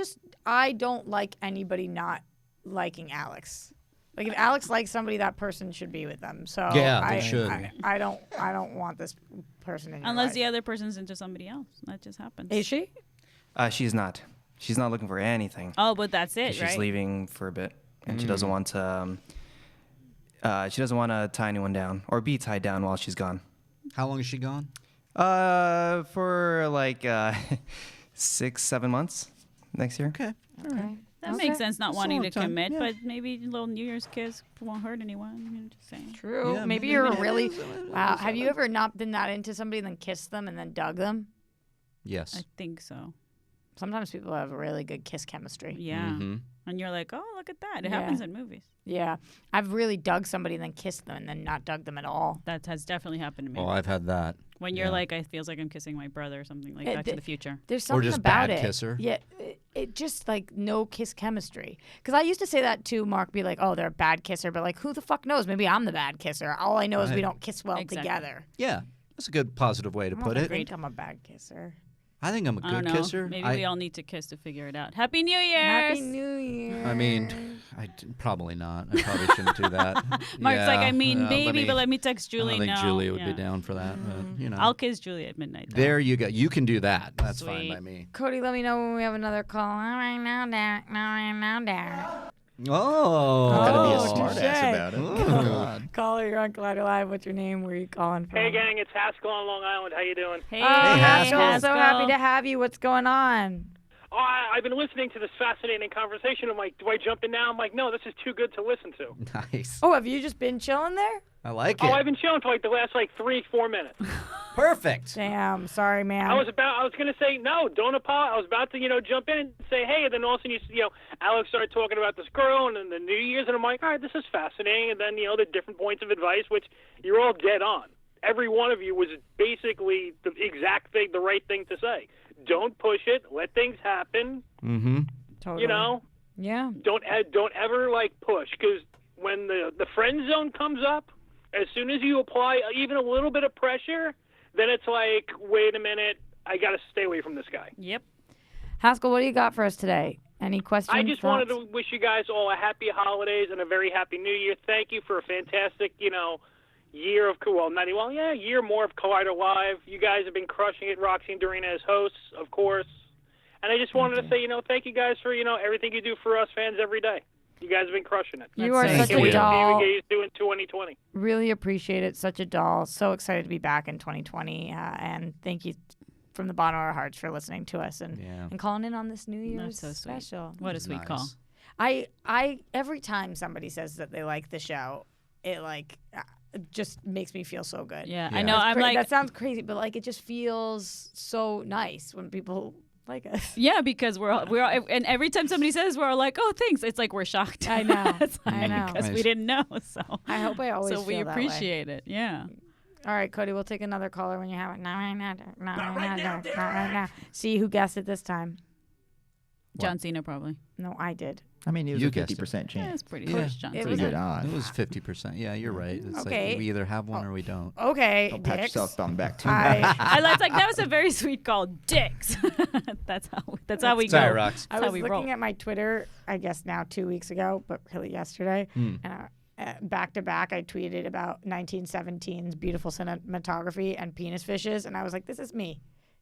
I don't like anybody not liking Alex. Like if Alex likes somebody, that person should be with them. So
Yeah, they should.
I don't want this person in your
Unless
life.
the other person's into somebody else. That just happens.
Is she?
She's not. She's not looking for anything.
Oh, but that's it,
She's
right?
leaving for a bit, and she doesn't want to. She doesn't want to tie anyone down or be tied down while she's gone.
How long is she gone?
For like 6-7 months next year.
Okay.
That makes sense, not
That's a
wanting
long
to
time,
commit,
yeah.
but maybe a little New Year's kiss won't hurt anyone. I'm just saying.
True.
Yeah,
maybe
maybe
you're
it
really
is.
wow. Have you ever not been that into somebody and then kissed them and then dug them?
Yes.
I think so.
Sometimes people have really good kiss chemistry.
Yeah.
Mm-hmm.
And you're like, oh, look at that. It
Yeah.
happens in movies.
Yeah, I've really dug somebody and then kissed them and then not dug them at all.
That has definitely happened to me.
Oh, I've had that.
When you're
yeah.
like, it feels like I'm kissing my brother or something like Back to the Future.
There's something
just
about
bad
it.
kisser.
Yeah, it just like no kiss chemistry. Because I used to say that too, Mark. Be like, oh, they're a bad kisser, but like, who the fuck knows? Maybe I'm the bad kisser. All I know is we
Right.
don't kiss well
Exactly.
together.
Yeah, that's a good positive way to
I
put
don't
it.
think I'm a bad kisser.
I think I'm a
I don't
good
know.
kisser.
Maybe we all need to kiss to figure it out. Happy New Year's!
Happy New Year.
I mean, probably not. I probably shouldn't do that.
Mark's like, I mean,
yeah,
maybe, but let me text Julie.
I don't think
now.
Julia would
Yeah.
be down for that. But, you know,
I'll kiss Julie at midnight. though.
there you go. You can do that. That's fine
Sweet.
by me.
Cody, let me know when we have another call. All right now, Derek. All right now, Derek.
Oh,
Gotta be a
Oh,
smart
touche.
ass about it. Oh, God.
Caller, you're on Collider Live. What's your name? Where are you calling from?
Hey gang, it's Haskell on Long Island. How you doing?
Hey,
Oh,
Haskell.
Haskell. So happy to have you. What's going on?
Oh, I've been listening to this fascinating conversation. I'm like, do I jump in now? I'm like, no, this is too good to listen to.
nice.
Oh, have you just been chilling there?
I like
Oh,
it.
I've been chilling for like the last 3-4 minutes.
Perfect.
Damn, sorry, man.
I was gonna say no, don't apologize. I was about to jump in and say hey, and then all of a sudden Alex started talking about this girl and then the New Year's, and I'm like, all right, this is fascinating. And then the different points of advice, which you're all dead on. Every one of you was basically the exact thing, the right thing to say. Don't push it. Let things happen.
Mm-hmm.
Totally. Yeah.
Don't ever push, because when the friend zone comes up, as soon as you apply even a little bit of pressure, then it's like, wait a minute, I got to stay away from this guy.
Yep.
Haskell, what do you got for us today? Any questions?
I just wanted to wish you guys all a happy holidays and a very happy New Year. Thank you for a fantastic, year of year more of Collider Live. You guys have been crushing it. Roxy and Dorina as hosts, of course. And I just wanted to say, thank you guys for everything you do for us fans every day. You guys have been crushing it.
You
That's
are
so
such
Can't
a
wait to see
doll.
what you do in 2020.
Really appreciate it. Such a doll. So excited to be back in 2020. And thank you from the bottom of our hearts for listening to us and calling in on this New Year's
so sweet.
special.
What a sweet call.
I every time somebody says that they like the show, it just makes me feel so good.
Yeah,
Yeah.
I know. I'm like,
that sounds crazy, but it just feels so nice when people like us.
yeah, because we're all, and every time somebody says we're all like, oh, thanks. It's like we're shocked.
I know.
It's
I know.
because we
Nice.
didn't know. So
I hope I always
so we
feel that way.
appreciate it. Yeah.
All right, Cody, we'll take another caller when you have it. Not right now. Not right now. See who guessed it this time.
John Cena probably.
No, I did.
I mean, it was
You
a
guessed
50%
Yeah,
chance.
it's pretty
Yeah.
close, John.
It
Cena.
was
Pretty good odds.
It was 50%. Yeah, you're right. It's
Okay.
like we either have one or we don't.
Okay,
Don't pat
dicks.
yourself on the back too
I,
much.
I like that was a very sweet call, dicks. that's how we go.
Sorry, Rox.
I
That's how
was
we
looking
roll.
at my Twitter, I guess now 2 weeks ago, but really yesterday. And back to back, I tweeted about 1917's beautiful cinematography and penis fishes. And I was like, this is me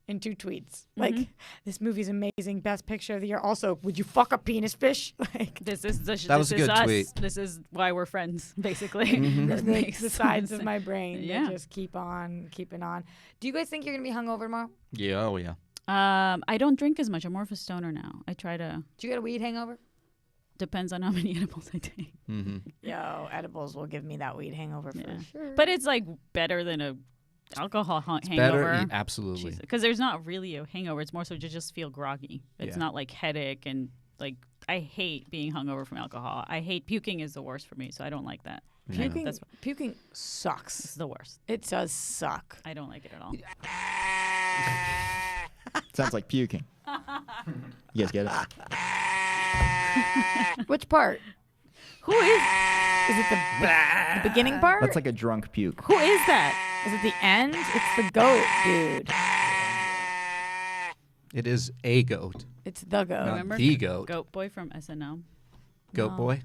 in 2 tweets. Like, this movie's amazing. Best picture of the year. Also, would you fuck a penis fish? Like,
This is
That was
this
a
is
good
us.
tweet.
This is why we're friends, basically.
the sides of my brain
Yeah.
that just keep on keeping on. Do you guys think you're going to be hungover tomorrow?
Yeah, oh yeah.
I don't drink as much. I'm more of a stoner now. I try to.
Do you get a weed hangover?
Depends on how many edibles I take.
Mm-hmm.
Yo, edibles will give me that weed hangover for
Yeah.
sure.
But it's like better than a alcohol hangover.
Better, absolutely.
Because there's not really a hangover. It's more so to just feel groggy. It's
Yeah.
not like headache and like I hate being hungover from alcohol. I hate puking is the worst for me, so I don't like that.
Yeah.
Puking
It's
sucks.
the worst.
It does suck.
I don't like it at all.
Sounds like puking. You guys get it?
Which part?
Who is
Is it the beginning part?
That's like a drunk puke.
Who is that?
Is it the end? It's the goat, dude.
It is a goat.
It's the goat.
Not
Remember
the goat.
Goat Boy from SNL.
Goat
No.
boy?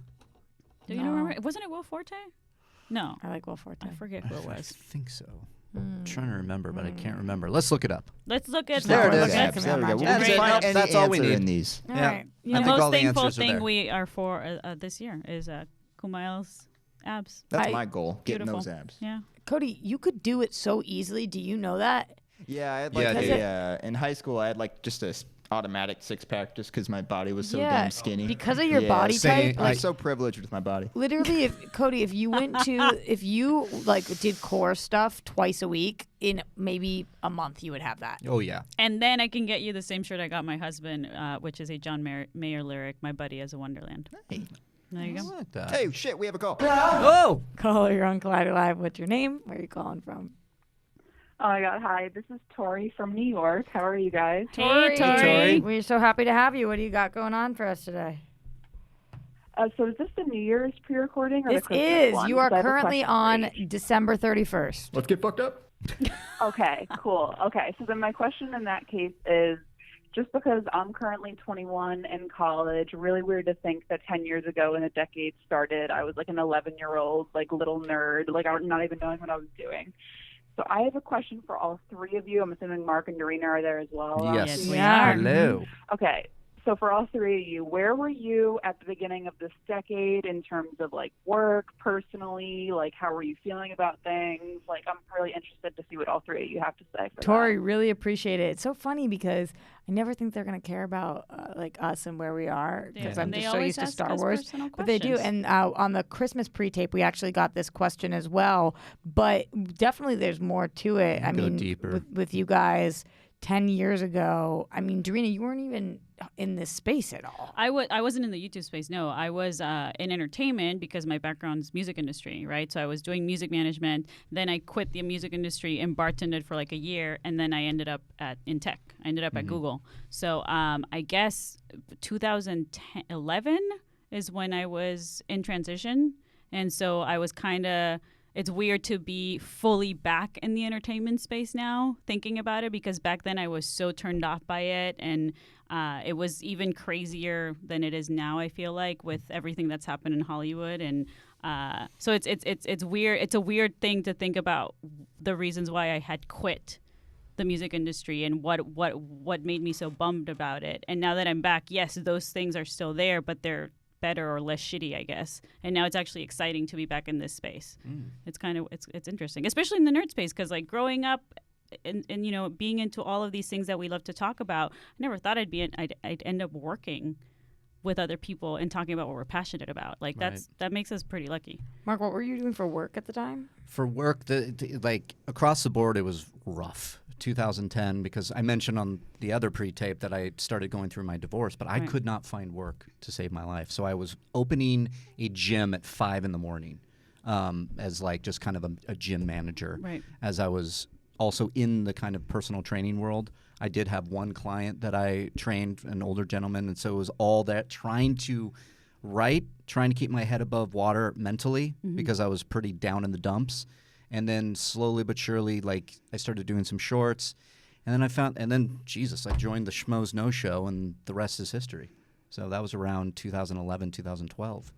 Do you remember? Wasn't it Will Forte? No.
I like Will Forte.
I forget who it
I
was.
think so. I'm trying to remember, but I can't remember. Let's look it up.
Let's look at
There it
the-
is.
let's-
There we go. We
That's
can
it.
find
Nope,
any
that's all we
answer
need.
in these.
All
Yeah.
right.
The
I think
most
all the
thankful
answers are
thing
there.
we are for this year is Kumail's abs.
That's my goal, getting
Beautiful.
those abs.
Yeah.
Cody, you could do it so easily. Do you know that?
Yeah, I had
Yeah,
like
dude.
in high school I had like just a automatic six-pack just because my body was so
Yeah,
damn skinny.
because of your
Yeah,
body
Same.
type.
I'm
Like,
so privileged with my body.
literally, Cody, if you did core stuff twice a week in maybe a month, you would have that.
Oh, yeah.
And then I can get you the same shirt I got my husband, which is a John Mayer lyric, "My Buddy Has a Wonderland."
Hey.
There you
I
go.
like that.
Hey, shit, we have a call.
Oh!
Caller, you're on Collider Live. What's your name? Where are you calling from?
Oh my God! Hi, this is Tori from New York. How are you guys?
Hey, Tori.
We're so happy to have you. What do you got going on for us today?
So is this the New Year's pre-recording or
This
the Christmas
is.
one?
You are
'Cause I have a
currently
question for
on
each.
December 31st.
Let's get fucked up.
Okay, cool. Okay, so then my question in that case is, just because I'm currently 21 in college, really weird to think that 10 years ago when the decade started, I was like an 11-year-old, like little nerd, like I was not even knowing what I was doing. So I have a question for all three of you. I'm assuming Mark and Dorina are there as well.
Yes.
we
are.
Hello.
Okay, so for all three of you, where were you at the beginning of this decade in terms of like work, personally? Like, how were you feeling about things? Like, I'm really interested to see what all three of you have to say. For
Tori,
that.
really appreciate it. It's so funny because I never think they're going to care about like us and where we are because
Yeah.
I'm
And they
just so
always
used to
ask
Star
us
Wars.
personal
But they do.
questions.
And on the Christmas pre-tape, we actually got this question as well. But definitely there's more to it. I
Go
mean,
deeper.
with you guys 10 years ago, I mean, Dorina, you weren't even in this space at all.
I wasn't in the YouTube space. No, I was in entertainment because my background's music industry, right? So I was doing music management. Then I quit the music industry and bartended for like a year, and then I ended up in tech. I ended up at Google. So I guess 2011 is when I was in transition, and so I was kind of. It's weird to be fully back in the entertainment space now, thinking about it, because back then I was so turned off by it, and it was even crazier than it is now. I feel like with everything that's happened in Hollywood, and so it's weird. It's a weird thing to think about the reasons why I had quit the music industry and what made me so bummed about it. And now that I'm back, yes, those things are still there, but they're better or less shitty, I guess. And now it's actually exciting to be back in this space. It's kind of it's interesting, especially in the nerd space, because like growing up and you know being into all of these things that we love to talk about, I never thought I'd end up working with other people and talking about what we're passionate about. Like that makes us pretty lucky.
Mark, what were you doing for work at the time?
For work, like across the board, it was rough. 2010, because I mentioned on the other pre-tape that I started going through my divorce, but I could not find work to save my life. So I was opening a gym at 5 a.m. As like just kind of a gym manager.
Right.
As I was also in the kind of personal training world, I did have one client that I trained, an older gentleman, and so it was all that trying to keep my head above water mentally because I was pretty down in the dumps. And then slowly but surely, like I started doing some shorts, and then I joined the Schmoes No Show, and the rest is history. So that was around 2011, 2012.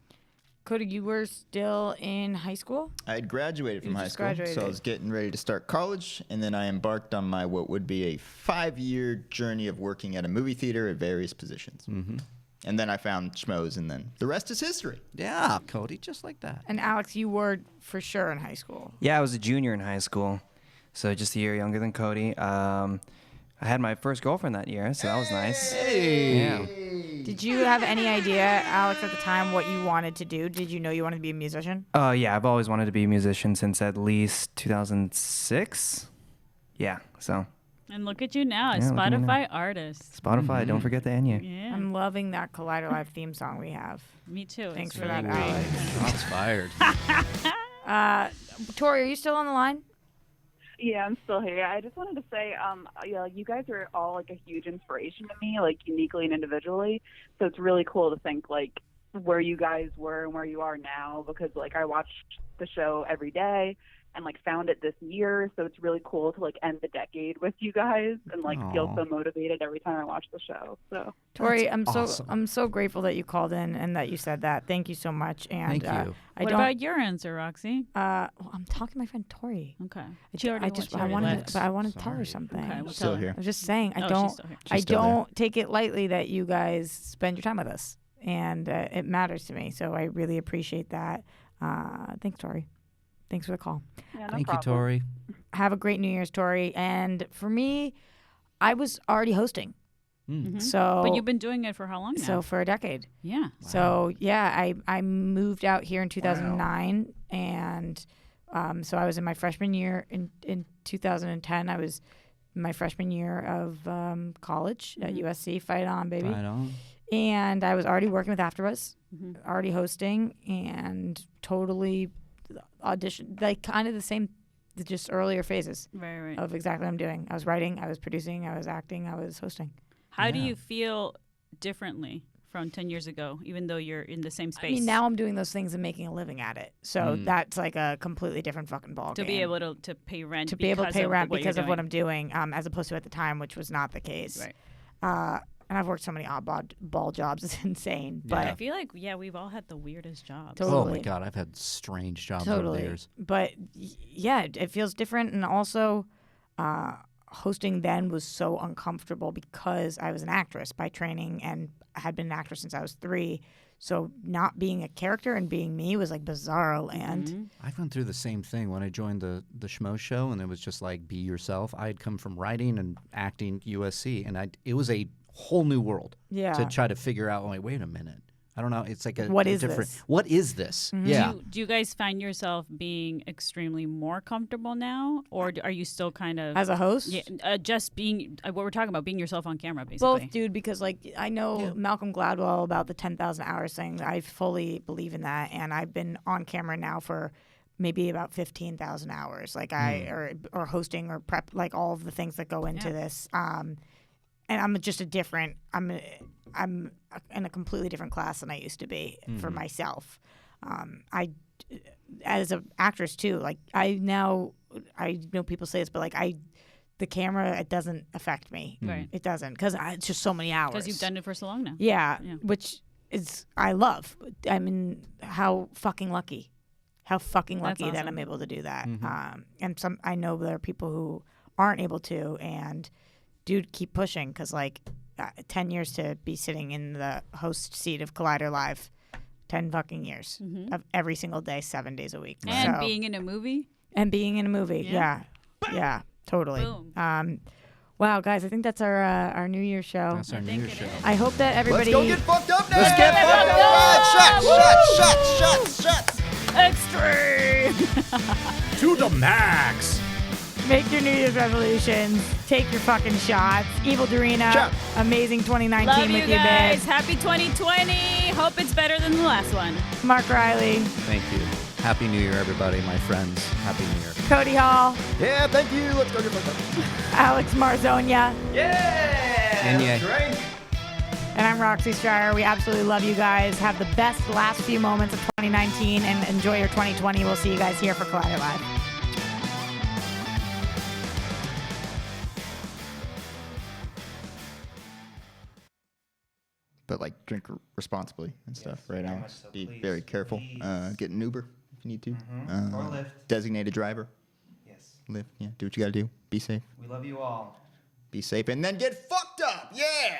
Cody, you were still in high school?
I had graduated from
You
high
just
school, so
graduated.
I was getting ready to start college, and then I embarked on my what would be a 5-year journey of working at a movie theater at various positions. Mm-hmm. And then I found Schmoes, and then the rest is history.
Yeah, Cody, just like that.
And Alex, you were for sure in high school.
Yeah, I was a junior in high school, so just a year younger than Cody. I had my first girlfriend that year, so that was nice.
Hey.
Yeah.
Did you have any idea, Alex, at the time what you wanted to do? Did you know you wanted to be a musician?
Yeah, I've always wanted to be a musician since at least 2006. Yeah, so
And look at you now, a
Yeah, look at me now.
Spotify artist.
Spotify, don't forget the Enya.
Yeah,
I'm loving that Collider Live theme song we have.
me too.
Thanks
It's
for
really
that,
great.
Alex.
Shots fired.
Tori, are you still on the line?
Yeah, I'm still here. I just wanted to say, you guys are all like a huge inspiration to me, like uniquely and individually. So it's really cool to think like where you guys were and where you are now, because like I watched the show every day and like found it this year, so it's really cool to like end the decade with you guys and like feel so motivated every time I watch the show. So
Tori,
awesome.
I'm so grateful that you called in and that you said that. Thank you so much. And
Thank you.
What about your answer, Roxy?
Well, I'm talking to my friend Tori.
Okay.
I wanted to tell her something.
Okay, we'll
Still
tell her.
here.
I was just saying,
Oh,
I
she's
don't,
still here.
I
She's still there.
don't take it lightly that you guys spend your time with us, and it matters to me. So I really appreciate that. Thanks, Tori. Thanks for the call.
yeah, no
Thank you,
problem.
Tori.
Have a great New Year's, Tori. And for me, I was already hosting.
Mhm.
So,
But you've been doing it for how long now?
so for a decade.
yeah.
So yeah, I moved out here in 2009, and so I was in my freshman year in 2010. I was in my freshman year of college at USC. Fight on, baby!
Right on.
And I was already working with AfterBuzz,
Mhm.
already hosting, and totally audition, like kind of the same, just earlier phases
Right.
of exactly what I'm doing. I was writing, I was producing, I was acting, I was hosting.
How do you feel differently from 10 years ago, even though you're in the same space?
I mean, now I'm doing those things and making a living at it. So that's like a completely different fucking ballgame.
to be able to pay rent,
to be able to pay rent because of what
I'm
I'm doing, as opposed to at the time, which was not the case.
Right.
And I've worked so many oddball jobs; it's insane. But
I feel like we've all had the weirdest jobs.
Totally.
Oh my God, I've had strange jobs over the years.
But yeah, it feels different, and also hosting then was so uncomfortable because I was an actress by training and had been an actress since I was 3. So not being a character and being me was like bizarro land.
I've gone through the same thing when I joined the Schmo show, and it was just like be yourself. I had come from writing and acting USC, and it was a whole new world
Yeah.
to try to figure out. Like, wait a minute, I don't know. It's like
What
a
is
different.
this?
What is this? Yeah.
Do you guys find yourself being extremely more comfortable now, or are you still kind of
As a host?
Yeah, just being what we're talking about, being yourself on camera, basically.
Both, dude, because like I know Malcolm Gladwell about the 10,000 hours thing. I fully believe in that, and I've been on camera now for maybe about 15,000 hours. Like or hosting or prep, like all of the things that go into this. And I'm just I'm in a completely different class than I used to be for myself. I, as an actress too, like I know people say this, but like the camera, it doesn't affect me.
Right.
It doesn't, because it's just so many hours.
Because you've done it for so long now.
Yeah, which is I love. I mean, how fucking lucky
awesome.
that I'm able to do that. And I know there are people who aren't able to, and dude, keep pushing, because like 10 years to be sitting in the host seat of Collider Live, 10 fucking years of every single day, 7 days a week,
And being in a movie.
Yeah, totally.
Boom.
Wow, guys, I think that's our New Year's show.
That's our New Year's show.
I hope that
Let's
everybody.
go get fucked up now.
Let's get fucked up. Shots.
Extreme.
To the max.
Make your New Year's resolutions. Take your fucking shots. Evil Dorina,
Ciao.
amazing 2019
Love
with
you
you,
guys.
babe.
Happy 2020. Hope it's better than the last one.
Mark Riley,
Thank you. Happy New Year, everybody, my friends. Happy New Year.
Cody Hall,
Yeah, thank you. Let's go get fucked up.
Alex Marzonia,
And yeah.
and I'm Roxy Stryer. We absolutely love you guys. Have the best last few moments of 2019 and enjoy your 2020. We'll see you guys here for Collider Live.
But like drink responsibly and stuff, right, Alex?
so,
Be
please,
very careful.
please.
Get an Uber if you need to.
Or Lyft.
Designated driver.
Yes.
Lyft. Yeah. Do what you got to do. Be safe.
We love you all.
Be safe, and then get fucked up. Yeah.